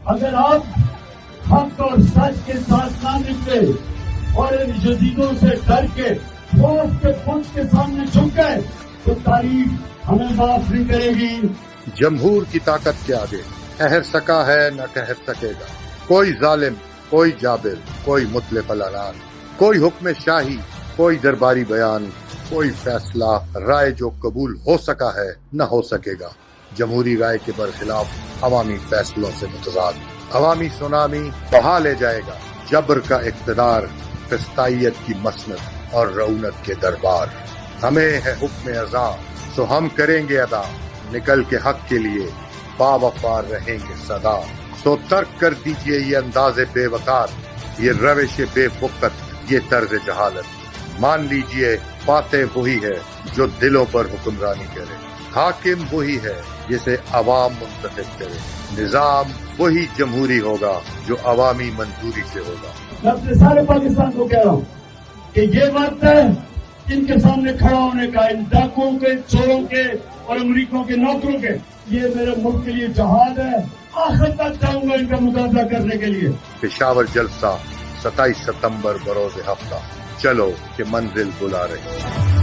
اگر آپ حق اور سچ کے ساتھ نہ نکلے اور ان یزیدوں سے ڈر کے خوف کے پنج کے سامنے جھک گئے تو تاریخ ہمیں معاف نہیں کرے گی۔ جمہور کی طاقت کے آگے ٹھہر سکا ہے نہ ٹھہر سکے گا کوئی ظالم، کوئی جابر، کوئی مطلق الاعنان، کوئی حکم شاہی، کوئی درباری بیان، کوئی فیصلہ رائے جو قبول ہو سکا ہے نہ ہو سکے گا جمہوری رائے کے برخلاف عوامی فیصلوں سے متضاد۔ عوامی سونامی بہا لے جائے گا جبر کا اقتدار، فسطائیت کی مسند اور رعونت کے دربار۔ ہمیں ہے حکم ازاں سو ہم کریں گے ادا، نکل کے حق کے لیے باوفا رہیں گے صدا۔ سو ترک کر دیجئے یہ انداز بے وقار، یہ روش بے وقت، یہ طرز جہالت۔ مان لیجئے فاتح وہی ہے جو دلوں پر حکمرانی کرے، حاکم وہی ہے جسے عوام منتخب کرے، نظام وہی جمہوری ہوگا جو عوامی منظوری سے ہوگا۔ میں اپنے سارے پاکستان کو کہہ رہا ہوں کہ یہ وقت ہے ان کے سامنے کھڑا ہونے کا، ان ڈاکوؤں کے، چوروں کے اور امریکوں کے نوکروں کے۔ یہ میرے ملک کے لیے جہاد ہے، آخر تک جاؤں گا ان کا مقابلہ کرنے کے لیے۔ پشاور جلسہ 27 ستمبر بروز ہفتہ، چلو کہ منزل بلا رہی ہے۔